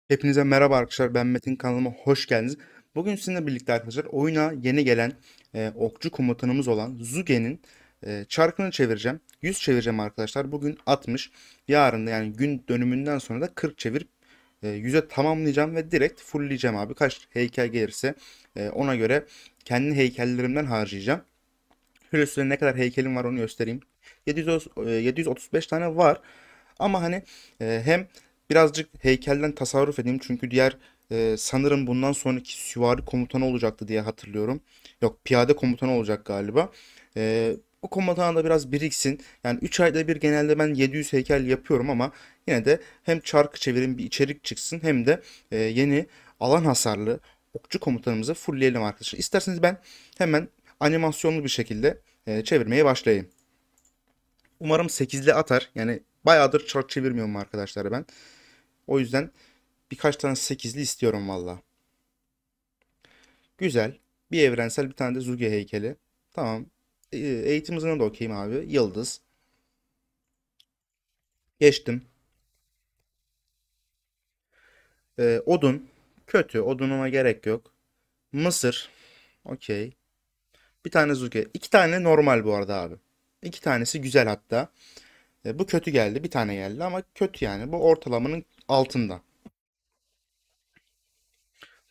Hepinize merhaba arkadaşlar. Ben Metin, kanalıma hoş geldiniz. Bugün sizinle birlikte arkadaşlar oyuna yeni gelen okçu komutanımız olan Zuge'nin çarkını çevireceğim. 100 çevireceğim arkadaşlar. Bugün 60. Yarın da yani gün dönümünden sonra da 40 çevirip 100'e tamamlayacağım ve direkt fullleyeceğim abi. Kaç heykel gelirse ona göre kendi heykellerimden harcayacağım. Şöyle size ne kadar heykelim var onu göstereyim. 735 tane var. Ama hani hem birazcık heykelden tasarruf edeyim. Çünkü diğer sanırım bundan sonraki süvari komutanı olacaktı diye hatırlıyorum. Yok, piyade komutanı olacak galiba. O komutan da biraz biriksin. Yani 3 ayda bir genelde ben 700 heykel yapıyorum ama yine de hem çarkı çevirin bir içerik çıksın hem de yeni alan hasarlı okçu komutanımızı fullleyelim arkadaşlar. İsterseniz ben hemen animasyonlu bir şekilde çevirmeye başlayayım. Umarım 8'li atar. Yani bayağıdır çark çevirmiyorum arkadaşlar ben. O yüzden birkaç tane 8'li istiyorum valla. Güzel. Bir evrensel bir tane de Zuge heykeli. Tamam. Eğitim hızına da okeyim abi. Yıldız. Geçtim. Odun. Kötü. Odunuma gerek yok. Mısır. Okey. Bir tane Zuge. İki tane normal bu arada abi. İki tanesi güzel hatta. Bu kötü geldi. Bir tane geldi ama kötü yani. Bu ortalamanın altında.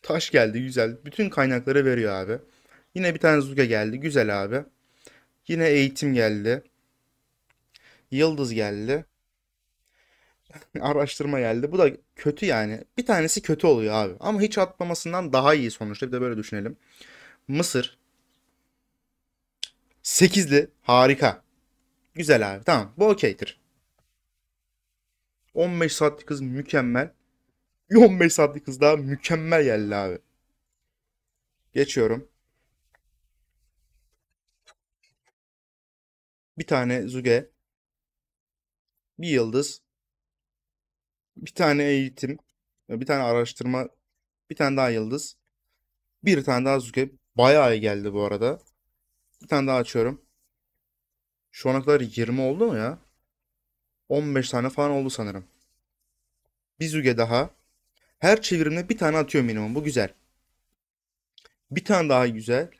Taş geldi, güzel. Bütün kaynakları veriyor abi. Yine bir tane Zuga geldi. Güzel abi. Yine eğitim geldi. Yıldız geldi. Araştırma geldi. Bu da kötü yani. Bir tanesi kötü oluyor abi. Ama hiç atmamasından daha iyi sonuçta. Bir de böyle düşünelim. Mısır. Sekizli. Harika. Güzel abi. Tamam. Bu okeydir. 15 saatlik hız mükemmel. Bir 15 saatlik hız daha mükemmel geldi abi. Geçiyorum. Bir tane Zuge. Bir yıldız. Bir tane eğitim. Bir tane araştırma. Bir tane daha yıldız. Bir tane daha Zuke. Bayağı iyi geldi bu arada. Bir tane daha açıyorum. Şu ana kadar 20 oldu mu ya? 15 tane falan oldu sanırım. Bir Zuge daha. Her çevirimde bir tane atıyor minimum. Bu güzel. Bir tane daha güzel.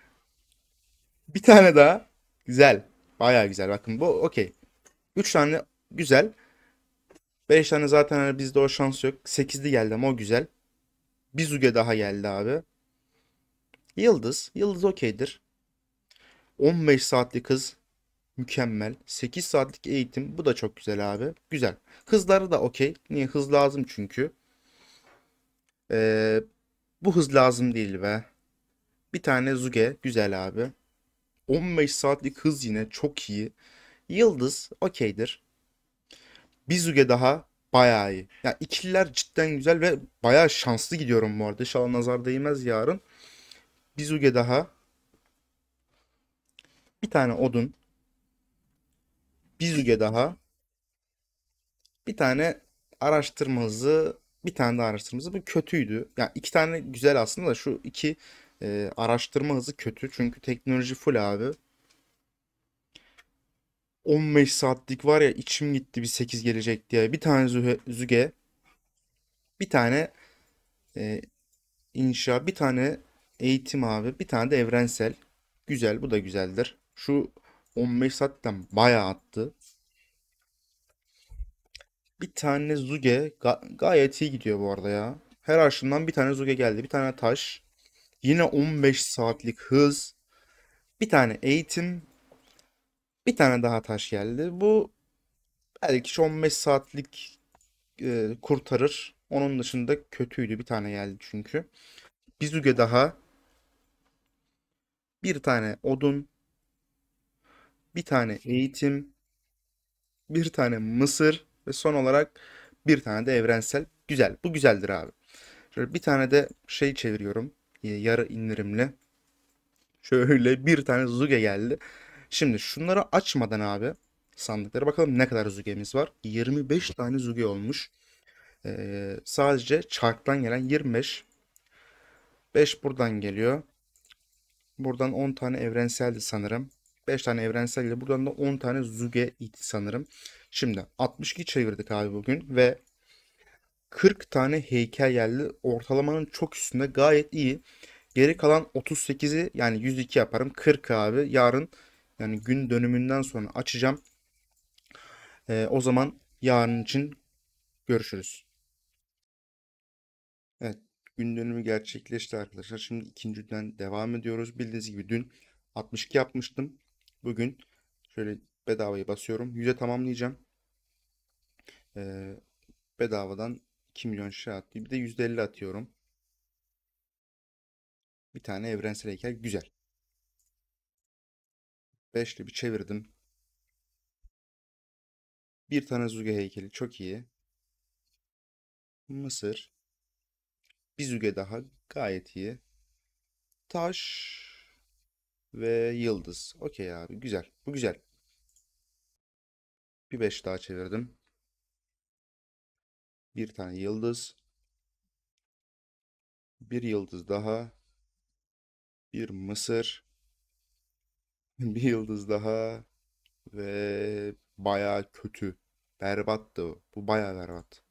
Bir tane daha. Güzel. Bayağı güzel. Bakın bu okey. 3 tane güzel. 5 tane zaten hani bizde o şans yok. 8'li geldi ama o güzel. Bir Zuge daha geldi abi. Yıldız. Yıldız okeydir. 15 saatlik hız. Mükemmel. 8 saatlik eğitim. Bu da çok güzel abi. Güzel. Hızları da okey. Niye? Hız lazım çünkü. Ee, Bu hız lazım değil be. Bir tane Zuge. Güzel abi. 15 saatlik hız yine çok iyi. Yıldız okeydir. Bir Zuge daha bayağı iyi. Ya ikililer cidden güzel ve bayağı şanslı gidiyorum bu arada. İnşallah nazar değmez yarın. Bir Zuge daha. Bir tane odun. Bir Zuge daha. Bir tane araştırma hızı, bir tane de araştırma hızı. Bu kötüydü. Yani iki tane güzel aslında da şu iki araştırma hızı kötü. Çünkü teknoloji full abi. 15 saatlik var ya, içim gitti bir 8 gelecek diye. Bir tane Züge, bir tane e, inşa, bir tane eğitim abi, bir tane de evrensel. Güzel, bu da güzeldir. Şu 15 saatten bayağı attı. Bir tane Zuge gayet iyi gidiyor bu arada ya. Her aşımdan bir tane Zuge geldi. Bir tane taş. Yine 15 saatlik hız. Bir tane eğitim. Bir tane daha taş geldi. Bu belki şu 15 saatlik kurtarır. Onun dışında kötüydü. Bir tane geldi çünkü. Bir Zuge daha. Bir tane odun. Bir tane eğitim. Bir tane mısır. Ve son olarak bir tane de evrensel. Güzel. Bu güzeldir abi. Şöyle bir tane de şey çeviriyorum. Yarı indirimli. Şöyle bir tane Zuge geldi. Şimdi şunları açmadan abi sandıklara bakalım ne kadar Zuge'miz var. 25 tane Zuge olmuş. Sadece çarktan gelen 25. 5 buradan geliyor. Buradan 10 tane evrenseldi sanırım. 5 tane evrensel, buradan da 10 tane Zuge idi sanırım. Şimdi 62 çevirdik abi bugün ve 40 tane heykel geldi. Ortalamanın çok üstünde, gayet iyi. Geri kalan 38'i yani 102 yaparım. 40 abi. Yarın yani gün dönümünden sonra açacağım. O zaman yarın için görüşürüz. Evet, gün dönümü gerçekleşti arkadaşlar. Şimdi ikinci günden devam ediyoruz. Bildiğiniz gibi dün 62 yapmıştım. Bugün şöyle bedavayı basıyorum. 100'e tamamlayacağım. Ee, Bedavadan 2 milyon şey attı. Bir de %50 atıyorum. Bir tane evrensel heykel güzel. 5'li bir çevirdim. Bir tane Zuge heykeli çok iyi. Mısır. Bir Zuge daha gayet iyi. Taş ve yıldız. Okey abi, güzel. Bu güzel. Bir 5 daha çevirdim. Bir tane yıldız. Bir yıldız daha. Bir Mısır. Bir yıldız daha. Ve baya kötü. Berbattı o. Bu baya berbat.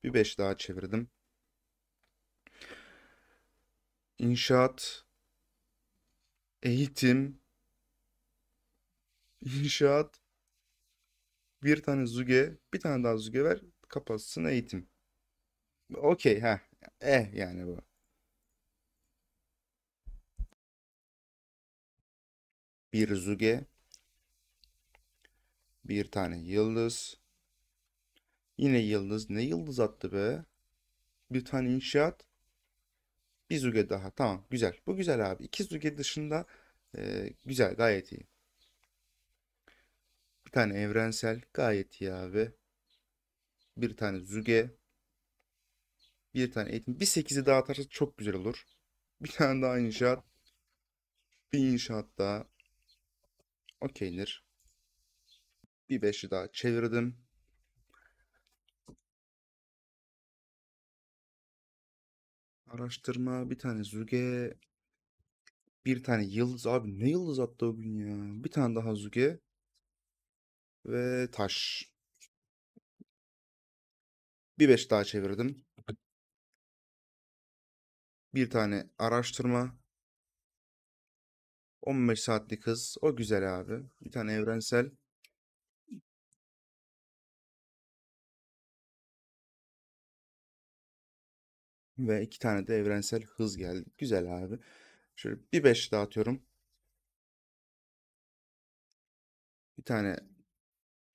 Bir 5 daha çevirdim. İnşaat, eğitim, inşaat, bir tane Zuge, bir tane daha Zuge ver, kapatsın eğitim. Okey ha. Yani bu. Bir Zuge, bir tane yıldız. Yine yıldız. Ne yıldız attı be? Bir tane inşaat, bir Zuge daha. Tamam, güzel. Bu güzel abi. İki Zuge dışında güzel, gayet iyi. Bir tane evrensel, gayet iyi abi. Bir tane Zuge, bir tane eğitim. Bir sekizi daha atarsa çok güzel olur. Bir tane daha inşaat, bir inşaat daha. Okeydir. Bir beşi daha çevirdim. Araştırma, bir tane Zuge, bir tane yıldız. Abi ne yıldız attı o gün ya. Bir tane daha Zuge ve taş. Bir beş daha çevirdim. Bir tane araştırma. 15 saatlik hız. O güzel abi. Bir tane evrensel. Ve iki tane de evrensel hız geldi. Güzel abi. Şöyle bir 5 daha atıyorum. Bir tane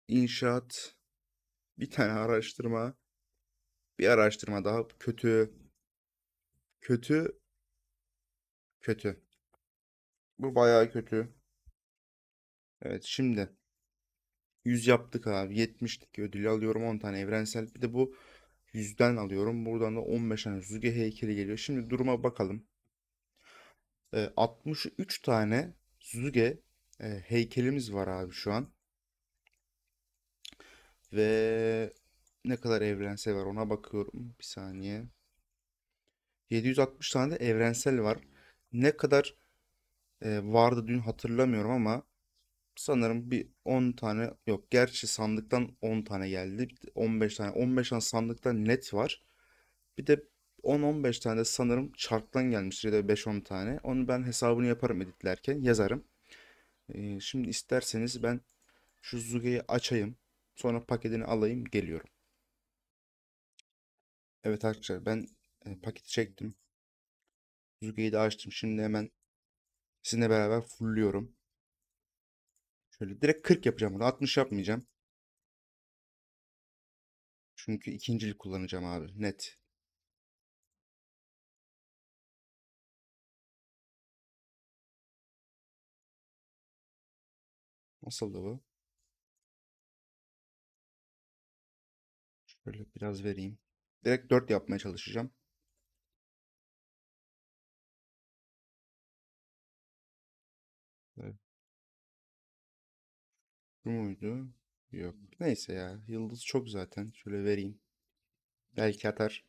inşaat. Bir tane araştırma. Bir araştırma daha. Kötü. Kötü. Kötü. Bu bayağı kötü. Evet, şimdi 100 yaptık abi. 70'lik ödülü alıyorum. 10 tane evrensel. Bir de bu 100'den alıyorum. Buradan da 15 tane Suzuki heykeli geliyor. Şimdi duruma bakalım. 63 tane Suzuki heykelimiz var abi şu an. Ve ne kadar evrensel var ona bakıyorum. Bir saniye. 760 tane de evrensel var. Ne kadar vardı dün hatırlamıyorum ama sanırım bir 10 tane yok. Gerçi sandıktan 10 tane geldi. 15 tane. 15 tane sandıktan net var. Bir de 10-15 tane de sanırım çarktan gelmiştir ya da 5-10 tane. Onu ben hesabını yaparım editlerken yazarım. Şimdi isterseniz ben şu Zuge'yi açayım. Sonra paketini alayım, geliyorum. Evet arkadaşlar, ben paketi çektim. Zuge'yi de açtım. Şimdi hemen sizinle beraber fullüyorum. Şöyle direkt 40 yapacağım bunu. 60 yapmayacağım. Çünkü ikincilik kullanacağım abi. Net. Nasıldı bu? Şöyle biraz vereyim. Direkt 4 yapmaya çalışacağım. Evet. Bu muydu? Yok. Neyse ya. Yıldız çok zaten. Şöyle vereyim. Belki atar.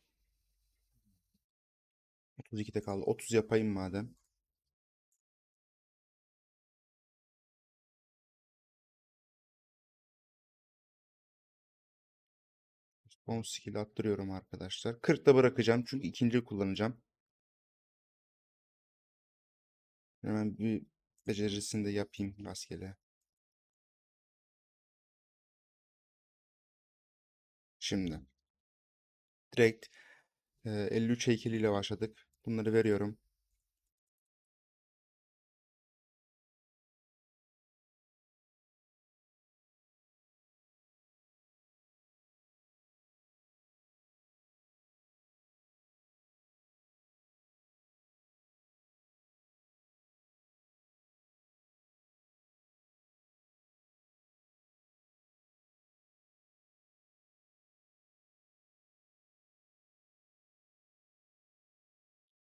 32'de kaldı. 30 yapayım madem. 10 skill attırıyorum arkadaşlar. 40'ta bırakacağım çünkü ikinci kullanacağım. Hemen bir becerisini de yapayım rastgele. Şimdi direkt 53 heykeliyle başladık. Bunları veriyorum.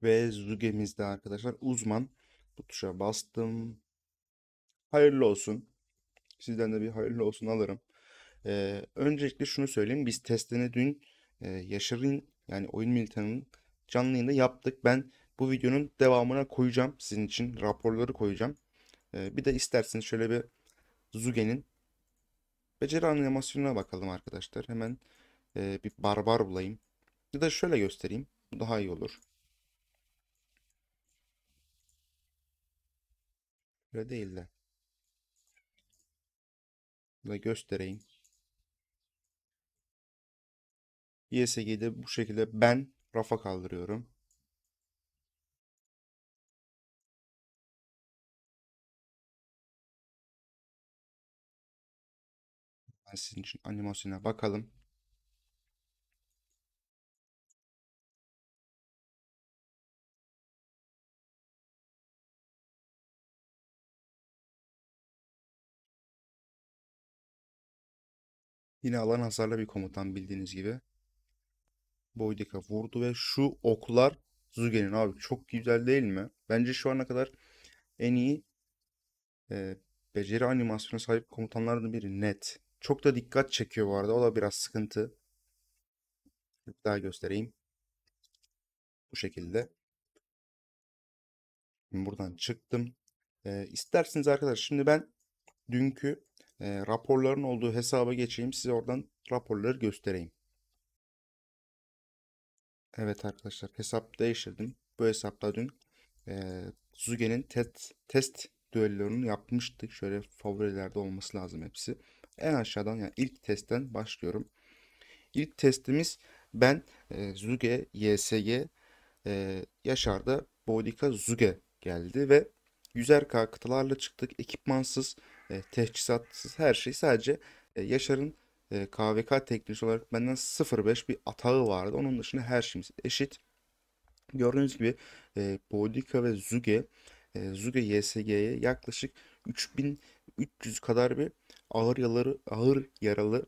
Ve Zuge'mizde arkadaşlar uzman. Bu tuşa bastım. Hayırlı olsun. Sizden de bir hayırlı olsun alırım. Öncelikle şunu söyleyeyim. Biz testini dün Yaşar'ın yani Oyun Militanı'nın canlı yayında yaptık. Ben bu videonun devamına koyacağım. Sizin için raporları koyacağım. Bir de isterseniz şöyle bir Zuge'nin beceri animasyonuna bakalım arkadaşlar. Hemen bir barbar bulayım. Ya da şöyle göstereyim. Bu daha iyi olur. Böyle değil de. Böyle göstereyim. YSG'de bu şekilde ben rafa kaldırıyorum. Ben sizin için animasyona bakalım. Yine alan hasarlı bir komutan bildiğiniz gibi. Boydika vurdu ve şu oklar Zuge'nin abi çok güzel değil mi? Bence şu ana kadar en iyi e, beceri animasyona sahip komutanlardan biri net. Çok da dikkat çekiyor bu arada. O da biraz sıkıntı. Bir daha göstereyim. Bu şekilde. Buradan çıktım. İsterseniz arkadaşlar şimdi ben dünkü raporların olduğu hesaba geçeyim. Size oradan raporları göstereyim. Evet arkadaşlar hesap değiştirdim. Bu hesapta dün Zuge'nin test düellolarını yapmıştık. Şöyle favorilerde olması lazım hepsi. En aşağıdan yani ilk testten başlıyorum. İlk testimiz ben Zuge, YSG, Yaşar'da Boudica Zuge geldi ve 100'er kıtalarla çıktık. Ekipmansız, teçhizatsız her şey sadece Yaşar'ın KVK teknolojisi olarak benden 0.5 bir atağı vardı. Onun dışında her şeyimiz eşit. Gördüğünüz gibi Boudica ve Zuge, Zuge YSG'ye yaklaşık 3300 kadar bir ağır yaralı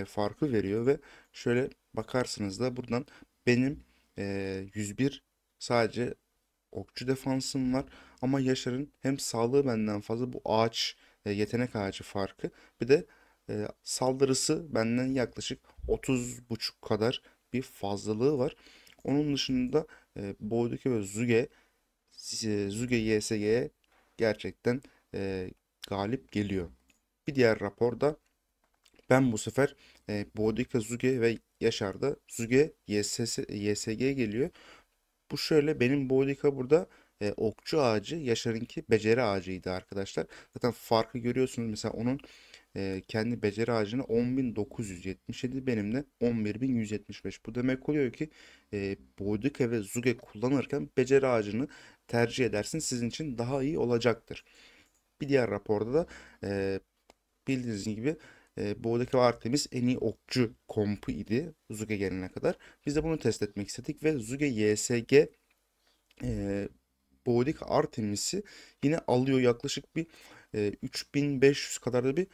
farkı veriyor ve şöyle bakarsınız da buradan benim 101 sadece okçu defansım var ama Yaşar'ın hem sağlığı benden fazla bu ağaç yetenek ağacı farkı bir de saldırısı benden yaklaşık 30,5 kadar bir fazlalığı var. Onun dışında Boydaki ve Zuge YSG'ye gerçekten galip geliyor. Bir diğer raporda ben bu sefer Boydaki Zuge ve Yaşar'da Zuge YSG geliyor. Bu şöyle benim Boudica burada okçu ağacı, Yaşar'ınki beceri ağacıydı arkadaşlar. Zaten farkı görüyorsunuz. Mesela onun kendi beceri ağacını 10.977 benim de 11.175. Bu demek oluyor ki Boudica ve Zuge kullanırken beceri ağacını tercih edersiniz. Sizin için daha iyi olacaktır. Bir diğer raporda da e, bildiğiniz gibi Boudica ve Artemis en iyi okçu kompu idi Zuge gelene kadar. Biz de bunu test etmek istedik ve Zuge YSG e, Boğdik Artemis'i yine alıyor. Yaklaşık bir 3500 kadar da bir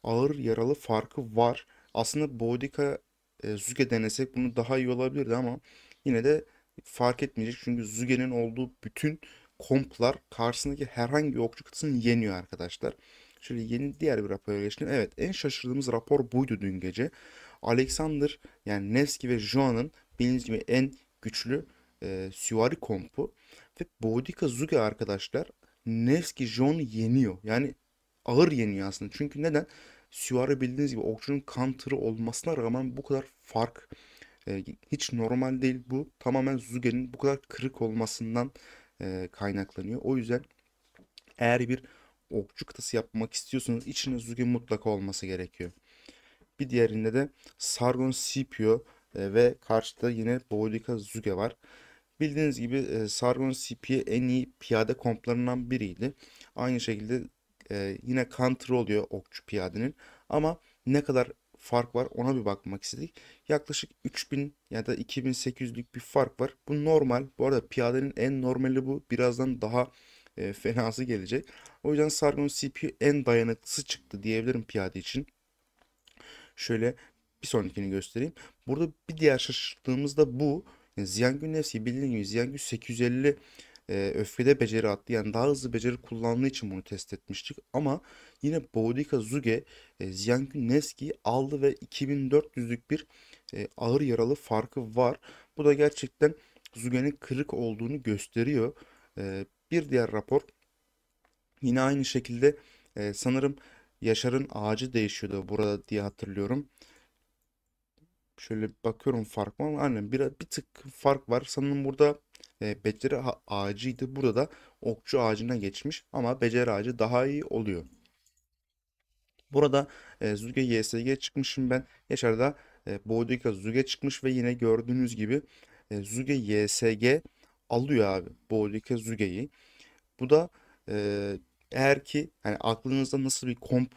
ağır yaralı farkı var. Aslında Boudica Zuge denesek bunu daha iyi olabilirdi ama yine de fark etmeyecek. Çünkü Zuge'nin olduğu bütün komplar karşısındaki herhangi bir okçu kıtasını yeniyor arkadaşlar. Şöyle yeni diğer bir rapora geçtim. Evet en şaşırdığımız rapor buydu dün gece. Alexander yani Nevsky ve Joan'ın bildiğiniz gibi en güçlü süvari kompu ve Boudica Zuge arkadaşlar Nevsky Joan'ı yeniyor. Yani ağır yeniyor aslında. Çünkü neden? Süvari bildiğiniz gibi okçunun counter'ı olmasına rağmen bu kadar fark hiç normal değil. Bu tamamen Zuge'nin bu kadar kırık olmasından kaynaklanıyor. O yüzden eğer bir okçu kıtası yapmak istiyorsanız içinde Zuge mutlaka olması gerekiyor. Bir diğerinde de Sargon Scipio ve karşıda yine Boudica Zuge var. Bildiğiniz gibi Sargon Scipio en iyi piyade komplarından biriydi. Aynı şekilde yine counter oluyor okçu piyadenin. Ama ne kadar fark var ona bir bakmak istedik. Yaklaşık 3000 ya da 2800'lük bir fark var. Bu normal. Bu arada piyadenin en normali bu. Birazdan daha fenası gelecek. O yüzden Sargon Scipio en dayanıklısı çıktı diyebilirim piyade için. Şöyle bir sonrakini göstereyim. Burada bir diğer şaşırttığımız da bu. Yani Ziyangü Nefsi bildiğiniz gibi Ziyangü 850 öfkede beceri attı. Yani daha hızlı beceri kullandığı için bunu test etmiştik. Ama yine Boudica Zuge Ziyangü Neski'yi aldı ve 2400'lük bir ağır yaralı farkı var. Bu da gerçekten Zuge'nin kırık olduğunu gösteriyor. Bir diğer rapor yine aynı şekilde sanırım Yaşar'ın ağacı değişiyordu burada diye hatırlıyorum. Şöyle bakıyorum fark var mı? Aynen bir tık fark var. Sanırım burada beceri ağacıydı. Burada da okçu ağacına geçmiş. Ama beceri ağacı daha iyi oluyor. Burada Zuge YSG çıkmışım ben. Yaşar'da Boudica Zuge çıkmış ve yine gördüğünüz gibi Zuge YSG alıyor abi. Boudica Zuge'yi. Bu da eğer ki hani aklınızda nasıl bir komp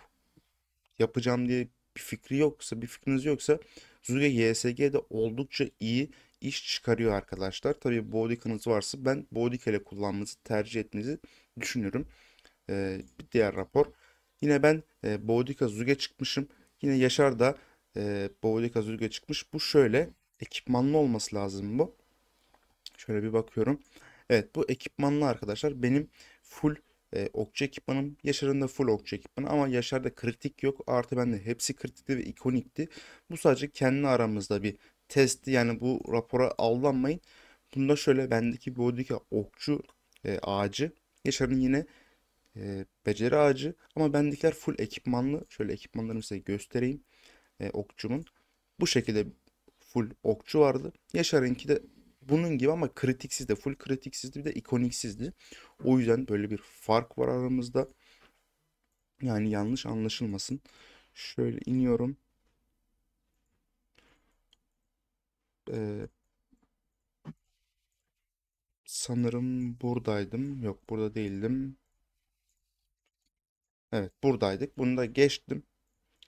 yapacağım diye bir fikri yoksa, bir fikriniz yoksa Zuge YSG de oldukça iyi iş çıkarıyor arkadaşlar. Tabii Boudica'nız varsa ben Boudica ile kullanmanızı tercih etmenizi düşünüyorum. Bir diğer rapor. Yine ben Boudica Zuge çıkmışım. Yine Yaşar da Boudica Zuge çıkmış. Bu şöyle ekipmanlı olması lazım bu. Şöyle bir bakıyorum. Evet bu ekipmanlı arkadaşlar. Benim full okçu ekipmanım. Yaşar'ın da full okçu ekipmanı ama Yaşar'da kritik yok. Artı bende hepsi kritikti ve ikonikti. Bu sadece kendi aramızda bir testti. Yani bu rapora aldanmayın. Bunda şöyle bendeki Boudica okçu ağacı. Yaşar'ın yine beceri ağacı. Ama bendekiler full ekipmanlı. Şöyle ekipmanlarımı size göstereyim. Okçumun. Bu şekilde full okçu vardı. Yaşar'ınki de bunun gibi ama kritiksizdi. Full kritiksizdi bir de ikoniksizdi. O yüzden böyle bir fark var aramızda. Yani yanlış anlaşılmasın. Şöyle iniyorum. Ee, sanırım buradaydım. Yok burada değildim. Evet buradaydık. Bunu da geçtim.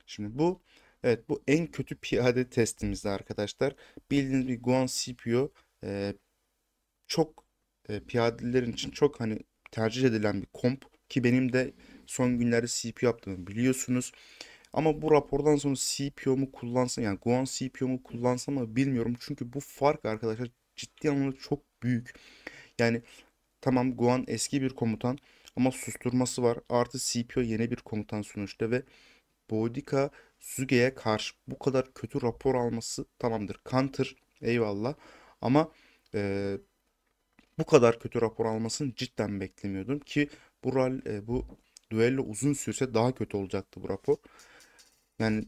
Şimdi bu evet bu en kötü piyade testimizdi arkadaşlar. Bildiğiniz bir Guan Scipio çok piyadelerin için çok hani tercih edilen bir komp ki benim de son günlerde CPO yaptığımı biliyorsunuz. Ama bu rapordan sonra CPO mu kullansam yani Guan CPO mu kullansam mı bilmiyorum. Çünkü bu fark arkadaşlar ciddi anlamda çok büyük. Yani tamam Guan eski bir komutan ama susturması var. Artı CPO yeni bir komutan sonuçta ve Boudica Zuge'ye karşı bu kadar kötü rapor alması tamamdır. Counter eyvallah ama e, bu kadar kötü rapor almasını cidden beklemiyordum ki bu düello uzun sürse daha kötü olacaktı bu rapor. Yani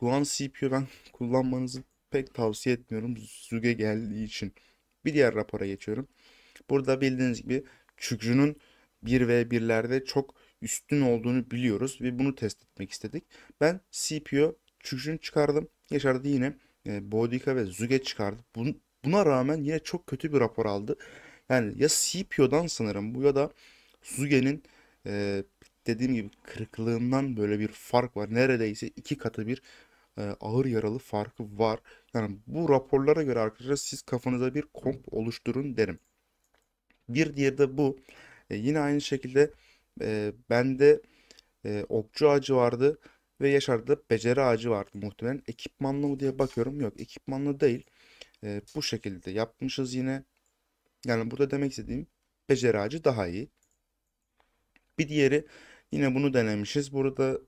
Guan CPU ben kullanmanızı pek tavsiye etmiyorum Zuge geldiği için. Bir diğer rapora geçiyorum. Burada bildiğiniz gibi Çükcü'nün 1v1'lerde çok üstün olduğunu biliyoruz ve bunu test etmek istedik. Ben CPU Çükcü'nü çıkardım. Yaşar'da yine Boudica ve Zuge çıkardı. Buna rağmen yine çok kötü bir rapor aldı. Yani ya CPU'dan sanırım bu ya da Zuge'nin e, dediğim gibi kırıklığından böyle bir fark var. Neredeyse iki katı bir ağır yaralı farkı var. Yani bu raporlara göre arkadaşlar siz kafanıza bir komp oluşturun derim. Bir diğeri de bu. Yine aynı şekilde bende okçu ağacı vardı ve Yaşar'da beceri ağacı vardı muhtemelen. Ekipmanlı mı diye bakıyorum. Yok ekipmanlı değil. Bu şekilde yapmışız yine. Yani burada demek istediğim beceri ağacı daha iyi. Bir diğeri yine bunu denemişiz. Burada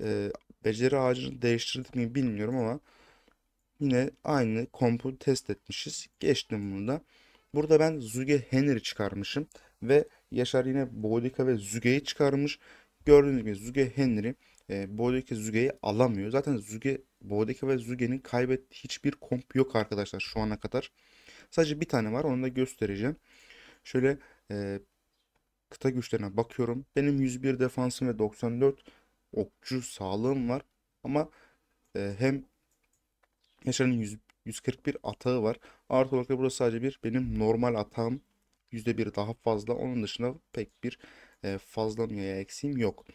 e, beceri ağacını değiştirdik mi bilmiyorum ama yine aynı kompu test etmişiz. Geçtim bunu da. Burada ben Zuge Henry çıkarmışım. Ve Yaşar yine Boudica ve Zuge'yi çıkarmış. Gördüğünüz gibi Zuge Henry Boğdaki Zuge'yi alamıyor. Zaten Zuge, Boğdaki ve Zuge'nin kaybettiği hiçbir komp yok arkadaşlar şu ana kadar. Sadece bir tane var, onu da göstereceğim. Şöyle e, kıta güçlerine bakıyorum. Benim 101 defansım ve 94 okçu sağlığım var. Ama hem Yaşar'ın 141 atağı var. Artı olarak da burada sadece bir benim normal atağım %1 daha fazla. Onun dışında pek bir fazlam ya eksiğim yok.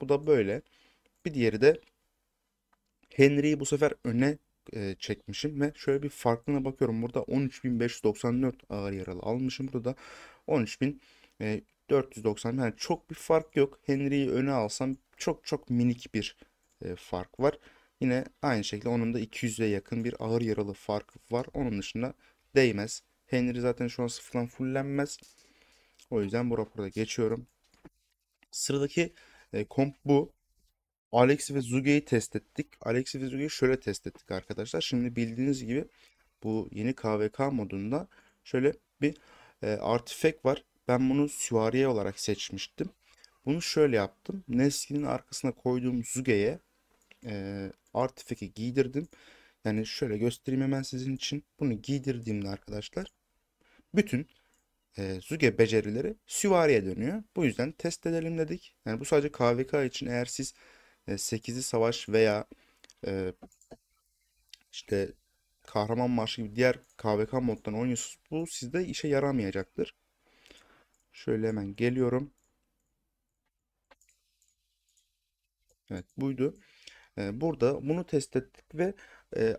Bu da böyle. Bir diğeri de Henry'yi bu sefer öne çekmişim ve şöyle bir farklına bakıyorum. Burada 13.594 ağır yaralı almışım. Burada da 13.490, yani çok bir fark yok. Henry'yi öne alsam çok çok minik bir fark var. Yine aynı şekilde onun da 200'e yakın bir ağır yaralı farkı var. Onun dışında değmez. Henry zaten şu an sıfırdan fullenmez. O yüzden bu raporda geçiyorum. Sıradaki komp bu. Alex ve Zuge'yi test ettik. Alex ve Zuge'yi şöyle test ettik arkadaşlar. Şimdi bildiğiniz gibi bu yeni KVK modunda şöyle bir artifact var. Ben bunu süvariye olarak seçmiştim. Bunu şöyle yaptım. Neskin'in arkasına koyduğum Zuge'ye artifact'i giydirdim. Yani şöyle göstereyim hemen sizin için. Bunu giydirdiğimde arkadaşlar bütün Zuge becerileri süvariye dönüyor. Bu yüzden test edelim dedik. Yani bu sadece KVK için. Eğer siz 8'li savaş veya e, işte Kahraman Marşı gibi diğer KVK moddan oynuyorsunuz, bu sizde işe yaramayacaktır. Şöyle hemen geliyorum. Evet, buydu. Burada bunu test ettik ve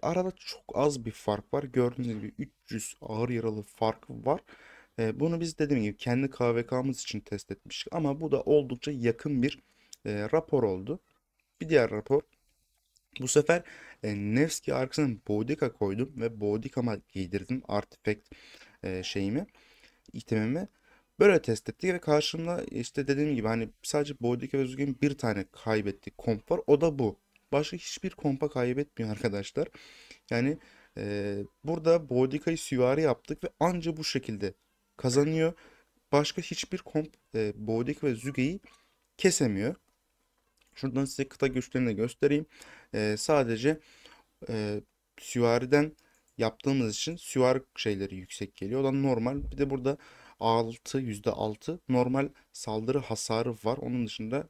arada çok az bir fark var. Gördüğünüz gibi 300 ağır yaralı fark var. Bunu biz dediğim gibi kendi KVK'mız için test etmiştik ama bu da oldukça yakın bir rapor oldu. Bir diğer rapor. Bu sefer Nevski arkasına Boudica koydum ve Boudica'ma giydirdim artifact şeyimi, itemimi. Böyle test ettik ve karşımda işte dediğim gibi hani sadece Boudica ve Zuge'nin bir tane kaybettiği komp var. O da bu. Başka hiçbir kompa kaybetmiyor arkadaşlar. Yani burada Boudica'yı süvari yaptık ve anca bu şekilde kazanıyor. Başka hiçbir komp Boudica ve Zuge'yi kesemiyor. Şuradan size kıta güçlerini de göstereyim. Sadece süvariden yaptığımız için süvari şeyleri yüksek geliyor. O da normal. Bir de burada %6 normal saldırı hasarı var. Onun dışında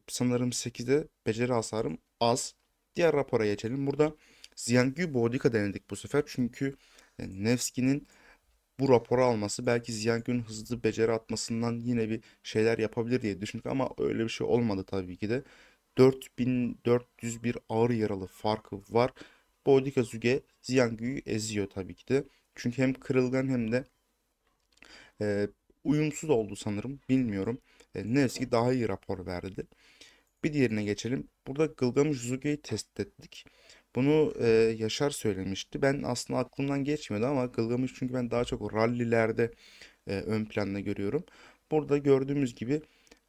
sanırım 8'de beceri hasarım az. Diğer rapora geçelim. Burada Xiangyu Boudica denedik bu sefer. Çünkü Nevski'nin bu raporu alması belki Xiangyu'nun hızlı beceri atmasından yine bir şeyler yapabilir diye düşündük ama öyle bir şey olmadı tabii ki de. 4401 ağır yaralı farkı var. Boudica Zuge Xiangyu'yu eziyor tabii ki de. Çünkü hem kırılgan hem de e, uyumsuz oldu sanırım. Bilmiyorum. Nevski daha iyi rapor verdi. Bir diğerine geçelim. Burada Gılgamış Zuge'yi test ettik. Bunu Yaşar söylemişti. Ben aslında aklımdan geçmedi ama Gılgamış, çünkü ben daha çok rallilerde ön planda görüyorum. Burada gördüğümüz gibi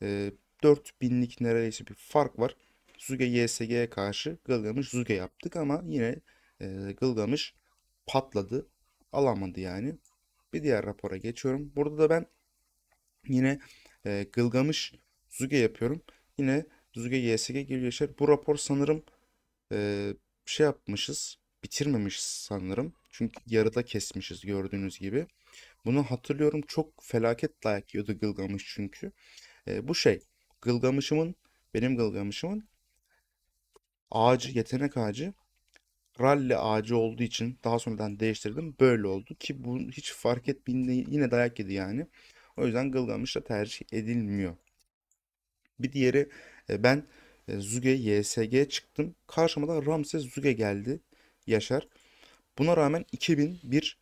e, 4000'lik neredeyse bir fark var. Zuge YSG'ye karşı Gılgamış Zuge yaptık ama yine Gılgamış patladı. Alamadı yani. Bir diğer rapora geçiyorum. Burada da ben yine Gılgamış Zuge yapıyorum. Yine Zuge YSG geliyor Yaşar. Bu rapor sanırım e, şey yapmışız. Bitirmemişiz sanırım. Çünkü yarıda kesmişiz gördüğünüz gibi. Bunu hatırlıyorum, çok felaket dayak yiyordu Gılgamış çünkü. Bu şey, Gılgamış'ımın, benim Gılgamış'ımın ağacı, yetenek ağacı ralli ağacı olduğu için daha sonradan değiştirdim. Böyle oldu ki bu hiç fark etmeyince yine dayak yedi yani. O yüzden Gılgamış da tercih edilmiyor. Bir diğeri ben Zuge YSG çıktım. Karşıma da Ramses Zuge geldi. Yaşar. Buna rağmen 2001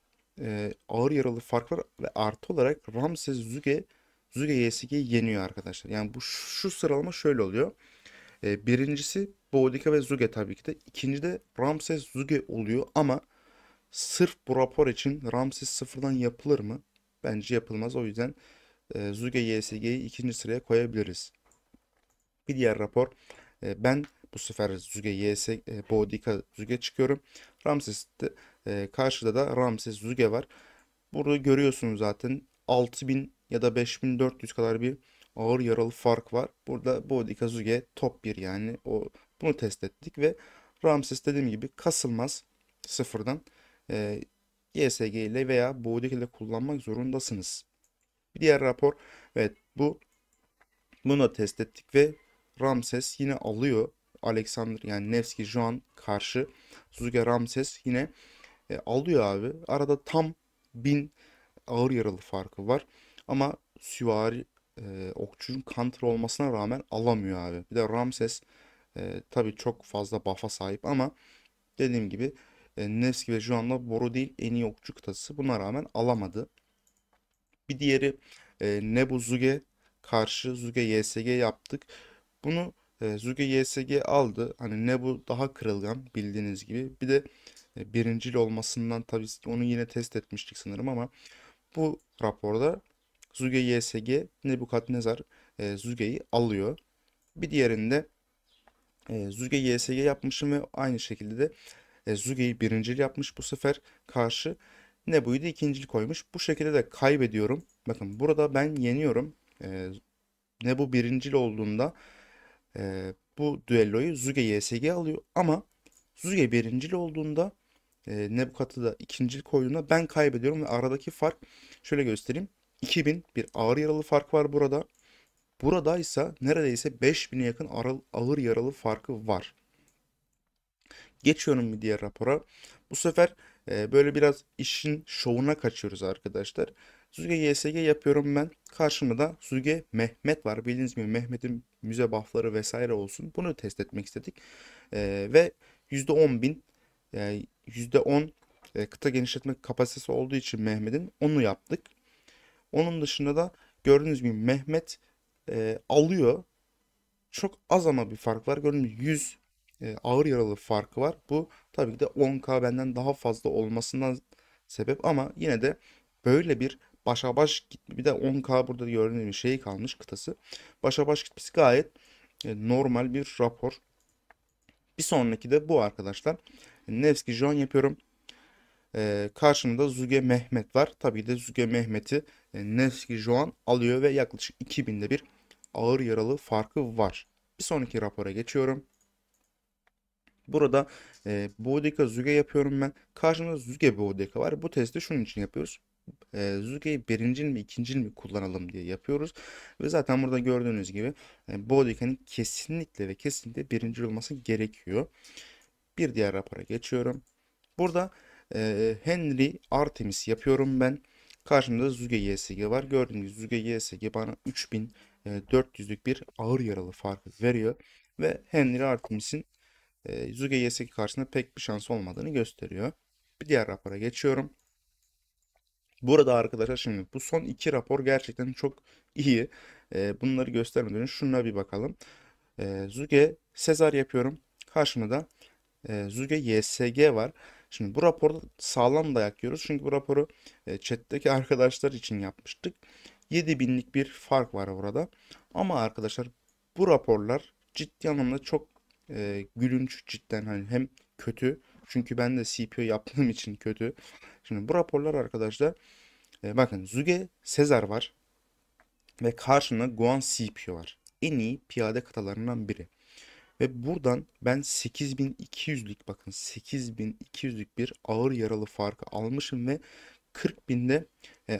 ağır yaralı fark var ve artı olarak Ramses Zuge YSG'yi yeniyor arkadaşlar. Yani bu şu sıralama şöyle oluyor. Birincisi Boudica ve Zuge tabii ki de. İkinci de Ramses Zuge oluyor ama sırf bu rapor için Ramses sıfırdan yapılır mı? Bence yapılmaz. O yüzden Zuge YSG'yi ikinci sıraya koyabiliriz. Bir diğer rapor. Ben bu sefer Zuge YS, Boudica Zuge çıkıyorum. Ramses'te karşıda da Ramses Zuge var. Burada görüyorsunuz zaten 6000 ya da 5400 kadar bir ağır yaralı fark var. Burada Boudica Zuge top bir yani. Bunu test ettik ve Ramses dediğim gibi kasılmaz sıfırdan. E, YSG ile veya Boudica ile kullanmak zorundasınız. Bir diğer rapor, evet, bunu da test ettik ve Ramses yine alıyor. Alexander yani Nevski şu an karşı Suzuki Ramses yine alıyor abi. Arada tam 1000 ağır yaralı farkı var. Ama süvari okçunun counter olmasına rağmen alamıyor abi. Bir de Ramses tabii çok fazla buff'a sahip ama dediğim gibi Nevski ve Juan'la boru değil en iyi okçu kıtası. Buna rağmen alamadı. Bir diğeri Nebu Zuge karşı Zuge YSG yaptık. Bunu Zuge YSG aldı. Hani Nebu daha kırılgan bildiğiniz gibi. Bir de birincil olmasından tabii onu yine test etmiştik sanırım ama bu raporda Zuge YSG Nebukadnezar Zuge'yi alıyor. Bir diğerinde Zuge YSG yapmışım ve aynı şekilde de Zuge'yi birincil yapmış bu sefer karşı. Nebu'yu da ikincil koymuş. Bu şekilde de kaybediyorum. Bakın burada ben yeniyorum. Nebu birincil olduğunda bu düelloyu Zuge YSG alıyor. Ama Zuge birincil olduğunda Nebukat'ı da ikincil koyduğunda ben kaybediyorum ve aradaki fark şöyle göstereyim. 2000 bir ağır yaralı fark var burada. Burada ise neredeyse 5000'e yakın ağır yaralı farkı var. Geçiyorum bir diğer rapora. Bu sefer böyle biraz işin şovuna kaçıyoruz arkadaşlar. Suge YSG yapıyorum ben. Karşımda da Suge Mehmet var. Bildiğiniz gibi Mehmet'in müze buffları vesaire olsun. Bunu test etmek istedik. Ve %10.000 %10 kıta genişletme kapasitesi olduğu için Mehmet'in onu yaptık. Onun dışında da gördüğünüz gibi Mehmet alıyor. Çok az ama bir fark var. Gördüğünüz gibi 100 ağır yaralı farkı var. Bu tabii ki de 10K benden daha fazla olmasından sebep ama yine de böyle bir başa baş gitme. Bir de 10K burada gördüğünüz gibi şey kalmış kıtası. Başa baş gitmesi gayet normal bir rapor. Bir sonraki de bu arkadaşlar. Nevski John yapıyorum. Karşımda Zuge Mehmet var. Tabii de Zuge Mehmet'i Nevski Joan alıyor ve yaklaşık 2000'de bir ağır yaralı farkı var. Bir sonraki rapora geçiyorum. Burada Boudica Zuge yapıyorum ben. Karşımda Zuge Boudica var. Bu testi şunun için yapıyoruz. Zuge'yi birincil mi ikincil mi kullanalım diye yapıyoruz. Ve zaten burada gördüğünüz gibi Boudica'nın kesinlikle ve kesinlikle birincil olması gerekiyor. Bir diğer rapora geçiyorum. Burada Henry Artemis yapıyorum ben. Karşımda Zuge YSG var. Gördüğünüz gibi Zuge YSG bana 3400'lük bir ağır yaralı farkı veriyor. Ve Henry Artemis'in Zuge YSG karşısında pek bir şans olmadığını gösteriyor. Bir diğer rapora geçiyorum. Burada arkadaşlar şimdi bu son iki rapor gerçekten çok iyi. Bunları göstermeden önce şuna bir bakalım. Zuge Sezar yapıyorum. Karşımda da Zuge YSG var. Şimdi bu raporda sağlam dayak yiyoruz. Çünkü bu raporu chat'teki arkadaşlar için yapmıştık. 7000'lik bir fark var burada. Ama arkadaşlar bu raporlar ciddi anlamda çok gülünç cidden hani hem kötü. Çünkü ben de CPO yaptığım için kötü. Şimdi bu raporlar arkadaşlar bakın Zuge Sezar var ve karşında Guan CPO var. En iyi piyade kıtalarından biri. Ve buradan ben 8200'lük bakın 8200'lük bir ağır yaralı farkı almışım ve 40.000'de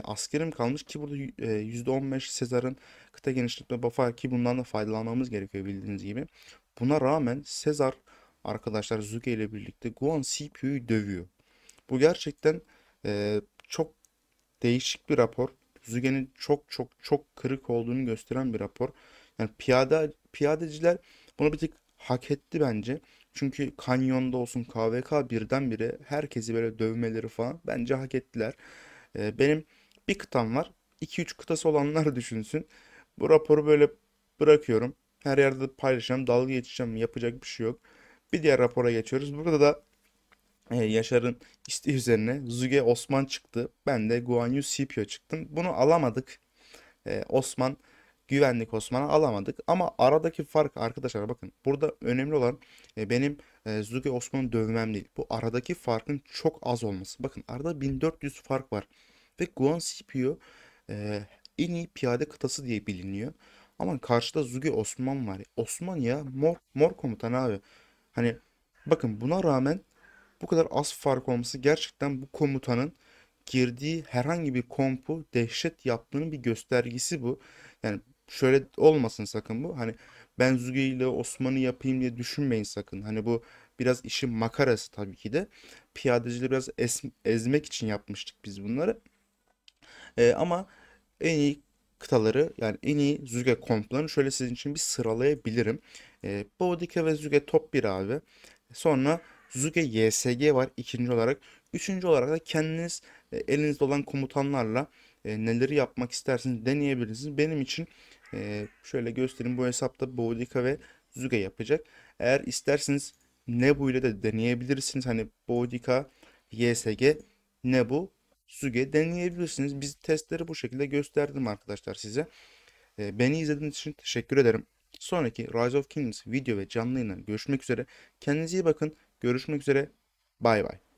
askerim kalmış ki burada %15 Sezar'ın kıta genişletme buff'ı var ki bundan da faydalanmamız gerekiyor bildiğiniz gibi. Buna rağmen Sezar arkadaşlar Zuge ile birlikte Guan CPU'yu dövüyor. Bu gerçekten çok değişik bir rapor. Zuge'nin çok çok çok kırık olduğunu gösteren bir rapor. Yani piyadeciler bunu bir tık hak etti bence. Çünkü Kanyon'da olsun KVK birdenbire herkesi böyle dövmeleri falan bence hak ettiler. Benim bir kıtam var. 2-3 kıtası olanlar düşünsün. Bu raporu böyle bırakıyorum. Her yerde paylaşacağım, dalga geçeceğim. Yapacak bir şey yok. Bir diğer rapora geçiyoruz. Burada da Yaşar'ın isteği üzerine Zuge Osman çıktı. Ben de Guan Yu Scipio çıktım. Bunu alamadık. Osman güvenlik Osman'ı alamadık. Ama aradaki fark arkadaşlar bakın. Burada önemli olan benim Zuge Osman'ı dövmem değil. Bu aradaki farkın çok az olması. Bakın arada 1400 fark var. Ve Guan Scipio en iyi piyade kıtası diye biliniyor. Ama karşıda Zuge Osman var. Osman ya, mor komutan abi. Hani bakın, buna rağmen bu kadar az fark olması gerçekten bu komutanın girdiği herhangi bir kompu dehşet yaptığının bir göstergesi bu. Yani şöyle olmasın sakın bu. Hani ben Zuge ile Osman'ı yapayım diye düşünmeyin sakın. Hani bu biraz işin makarası tabii ki de. Piyadecileri biraz ezmek için yapmıştık biz bunları. Ama en iyi kıtaları, yani en iyi Zuge komplarını şöyle sizin için bir sıralayabilirim. Boudica ve Zuge top bir abi. Sonra Zuge YSG var ikinci olarak. Üçüncü olarak da kendiniz elinizde olan komutanlarla neleri yapmak isterseniz deneyebilirsiniz. Benim için şöyle göstereyim, bu hesapta Boudica ve Zuge yapacak. Eğer isterseniz Nebu ile de deneyebilirsiniz. Hani Boudica, YSG, Nebu, Suge deneyebilirsiniz. Biz testleri bu şekilde gösterdim arkadaşlar size. Beni izlediğiniz için teşekkür ederim. Sonraki Rise of Kingdoms video ve canlı yayınlarında görüşmek üzere. Kendinize iyi bakın. Görüşmek üzere. Bay bay.